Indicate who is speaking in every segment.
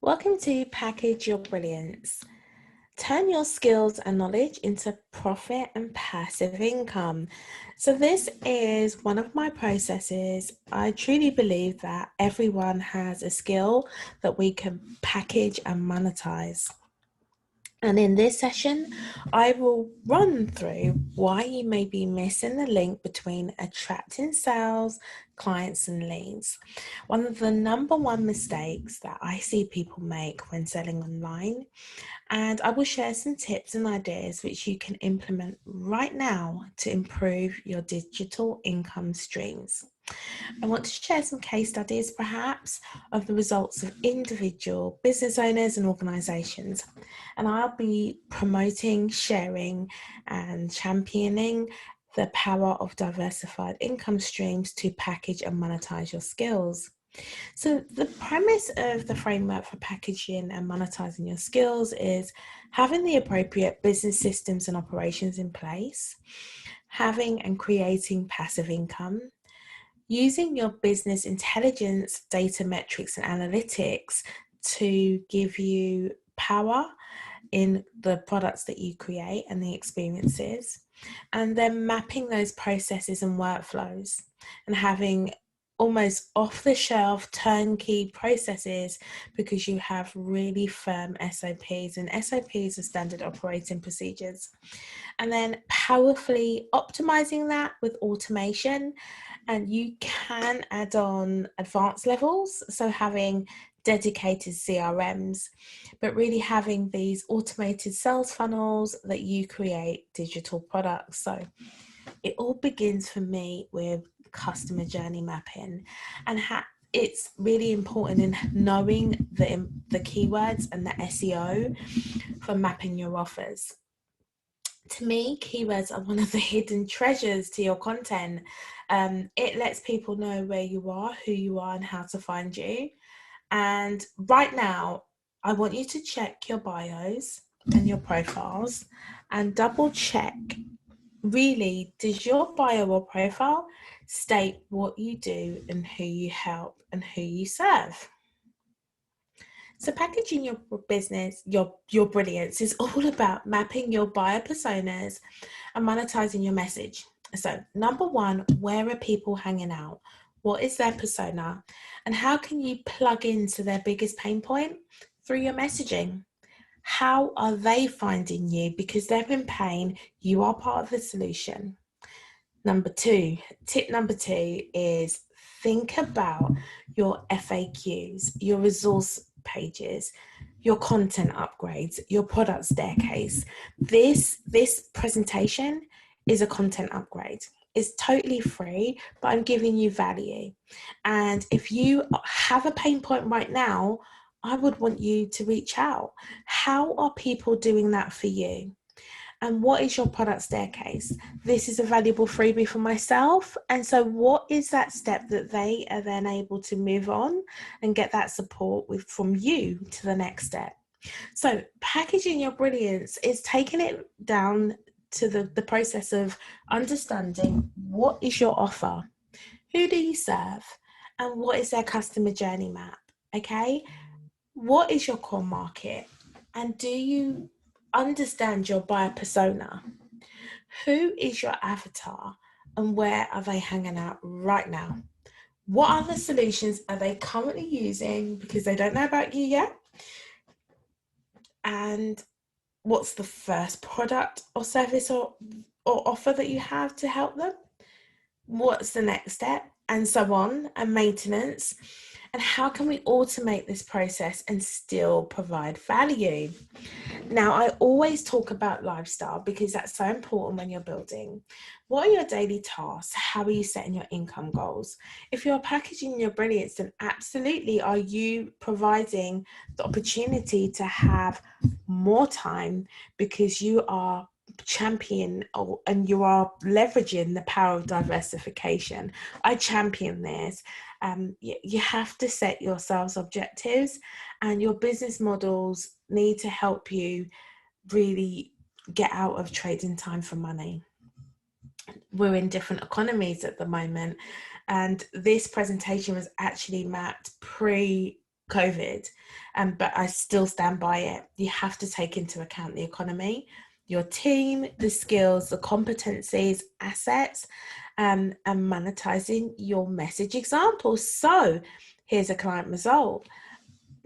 Speaker 1: Welcome to Package Your Brilliance. Turn your skills and knowledge into profit and passive income. So this is one of my processes. I truly believe that everyone has a skill that we can package and monetize. And in this session, I will run through why you may be missing the link between attracting sales, clients, and leads. One of the number one mistakes that I see people make when selling online, and I will share some tips and ideas which you can implement right now to improve your digital income streams. I want to share some case studies perhaps of the results of individual business owners and organisations. And I'll be promoting, sharing and championing the power of diversified income streams to package and monetize your skills. So the premise of the framework for packaging and monetizing your skills is having the appropriate business systems and operations in place, having and creating passive income, using your business intelligence, data metrics, and analytics to give you power in the products that you create and the experiences, and then mapping those processes and workflows and having almost off-the-shelf turnkey processes because you have really firm SOPs, and SOPs are standard operating procedures. And then powerfully optimizing that with automation. And you can add on advanced levels, so having dedicated CRMs, but really having these automated sales funnels that you create digital products. So it all begins for me with customer journey mapping, and it's really important in knowing the keywords and the SEO for mapping your offers. To me, keywords are one of the hidden treasures to your content. It lets people know where you are, who you are, and how to find you. And right now, I want you to check your bios and your profiles and double check, really, does your bio or profile state what you do and who you help and who you serve? So packaging your business, your brilliance is all about mapping your buyer personas and monetizing your message. So number one, where are people hanging out? What is their persona? And how can you plug into their biggest pain point through your messaging? How are they finding you? Because they're in pain, you are part of the solution. Tip number two is think about your FAQs, your resource pages, your content upgrades, your product staircase. This presentation is a content upgrade. It's totally free, but I'm giving you value. And if you have a pain point right now, I would want you to reach out. How are people doing that for you? And what is your product staircase? This is a valuable freebie for myself. And so what is that step that they are then able to move on and get that support from you to the next step? So packaging your brilliance is taking it down to the process of understanding what is your offer, who do you serve, and what is their customer journey map, okay? What is your core market? And do you understand your buyer persona? Who is your avatar and where are they hanging out right now? What other solutions are they currently using because they don't know about you yet? And what's the first product or service or offer that you have to help them? What's the next step? And so on, and maintenance. And how can we automate this process and still provide value? Now, I always talk about lifestyle because that's so important when you're building. What are your daily tasks? How are you setting your income goals? If you're packaging your brilliance, then absolutely are you providing the opportunity to have more time because you are and you are leveraging the power of diversification. I champion this. You have to set yourselves objectives, and your business models need to help you really get out of trading time for money. We're in different economies at the moment, and this presentation was actually mapped pre COVID, but I still stand by it. You have to take into account the economy, your team, the skills, the competencies, assets, and monetizing your message examples. So here's a client result.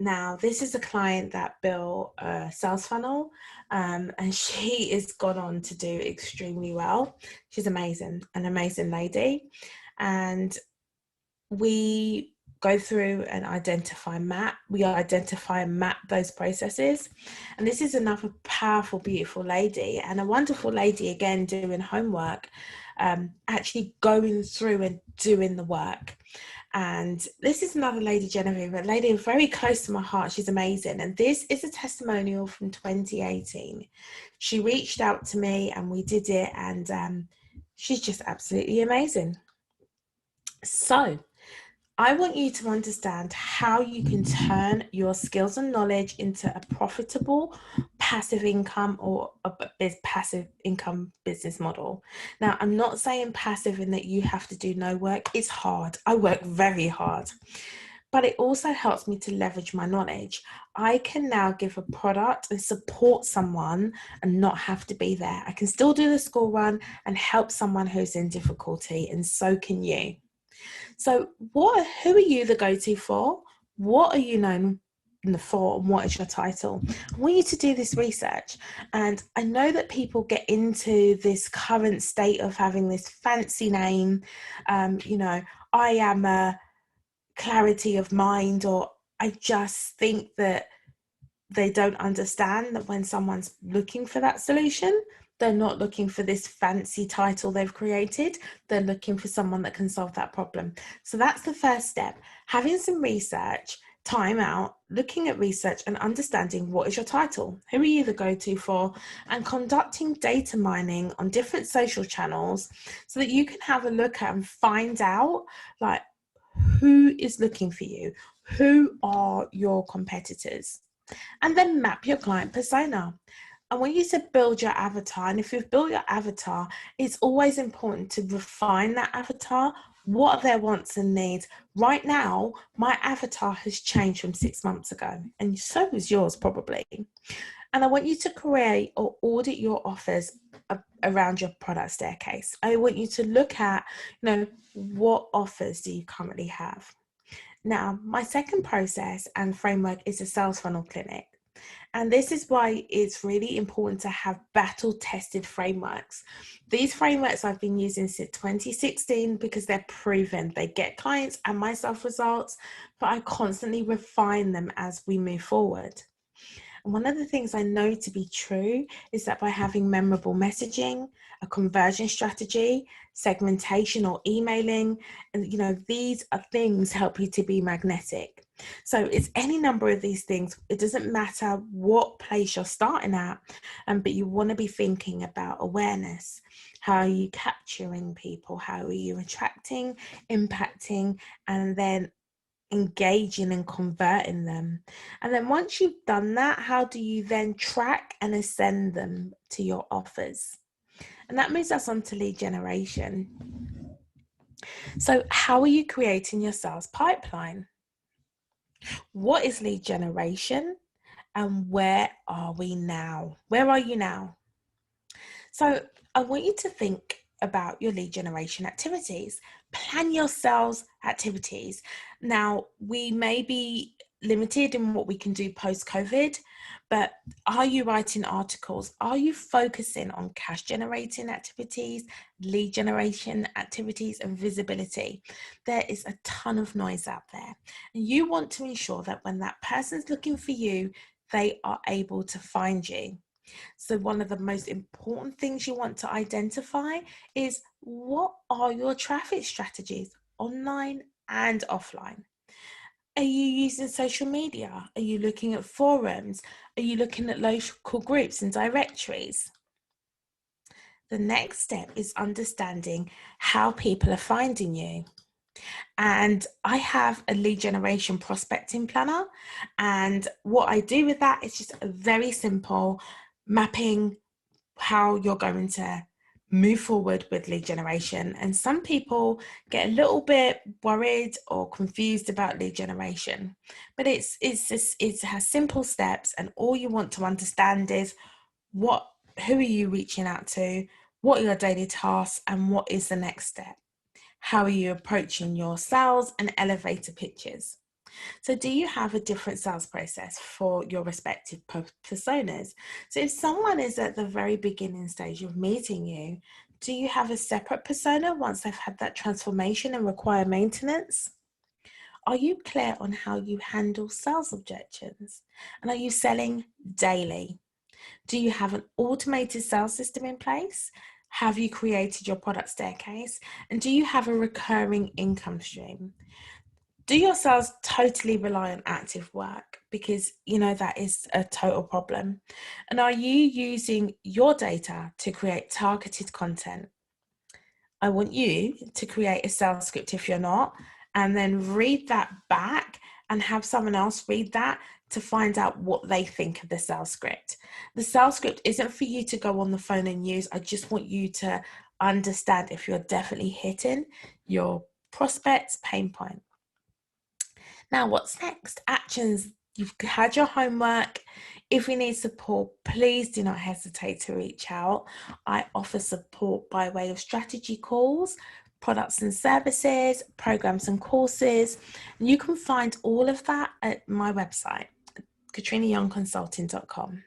Speaker 1: Now, this is a client that built a sales funnel, and she has gone on to do extremely well. She's amazing, an amazing lady. And we go through and identify and map those processes. And this is another powerful, beautiful lady, and a wonderful lady, again, doing homework, actually going through and doing the work. And this is another lady, Genevieve, a lady very close to my heart. She's amazing. And this is a testimonial from 2018. She reached out to me and we did it, and she's just absolutely amazing. So I want you to understand how you can turn your skills and knowledge into a profitable passive income or a passive income business model. Now, I'm not saying passive in that you have to do no work. It's hard. I work very hard, but it also helps me to leverage my knowledge. I can now give a product and support someone and not have to be there. I can still do the school run and help someone who's in difficulty, and so can you. So who are you the go-to for? What are you known for, and what is your title? I want you to do this research. And I know that people get into this current state of having this fancy name. I am a clarity of mind, or I just think that they don't understand that when someone's looking for that solution, they're not looking for this fancy title they've created. They're looking for someone that can solve that problem. So that's the first step. Having some research, time out, looking at research and understanding what is your title, who are you the go-to for, and conducting data mining on different social channels so that you can have a look at and find out like who is looking for you, who are your competitors, and then map your client persona. I want you to build your avatar. And if you've built your avatar, it's always important to refine that avatar. What are their wants and needs? Right now, my avatar has changed from 6 months ago, and so was yours probably. And I want you to create or audit your offers around your product staircase. I want you to look at, what offers do you currently have? Now, my second process and framework is a sales funnel clinic. And this is why it's really important to have battle-tested frameworks. These frameworks I've been using since 2016 because they're proven. They get clients and myself results, but I constantly refine them as we move forward. And one of the things I know to be true is that by having memorable messaging, a conversion strategy, segmentation or emailing, and these are things help you to be magnetic. So it's any number of these things. It doesn't matter what place you're starting at, but you want to be thinking about awareness. How are you capturing people? How are you attracting, impacting, and then engaging and converting them? And then once you've done that, how do you then track and ascend them to your offers? And that moves us on to lead generation. So how are you creating your sales pipeline? What is lead generation? And where are we now? Where are you now? So I want you to think about your lead generation activities. Plan your sales activities. Now, we may be limited in what we can do post-COVID, but are you writing articles? Are you focusing on cash generating activities, lead generation activities, and visibility? There is a ton of noise out there. And you want to ensure that when that person's looking for you, they are able to find you. So one of the most important things you want to identify is, what are your traffic strategies, online and offline? Are you using social media? Are you looking at forums? Are you looking at local groups and directories? The next step is understanding how people are finding you. And I have a lead generation prospecting planner. And what I do with that is just a very simple mapping how you're going to move forward with lead generation. And some people get a little bit worried or confused about lead generation, but it has simple steps, and all you want to understand is who are you reaching out to, what are your daily tasks, and what is the next step. How are you approaching your sales and elevator pitches? So do you have a different sales process for your respective personas? So if someone is at the very beginning stage of meeting you, do you have a separate persona once they've had that transformation and require maintenance? Are you clear on how you handle sales objections? And are you selling daily? Do you have an automated sales system in place? Have you created your product staircase? And do you have a recurring income stream? Do your sales totally rely on active work? Because that is a total problem. And are you using your data to create targeted content? I want you to create a sales script if you're not, and then read that back and have someone else read that to find out what they think of the sales script. The sales script isn't for you to go on the phone and use. I just want you to understand if you're definitely hitting your prospect's pain point. Now, what's next? Actions. You've had your homework. If you need support, please do not hesitate to reach out. I offer support by way of strategy calls, products and services, programs and courses. And you can find all of that at my website, katrinayoungconsulting.com.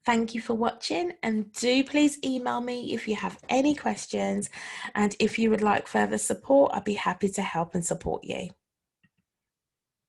Speaker 1: Thank you for watching, and do please email me if you have any questions, and if you would like further support, I'd be happy to help and support you.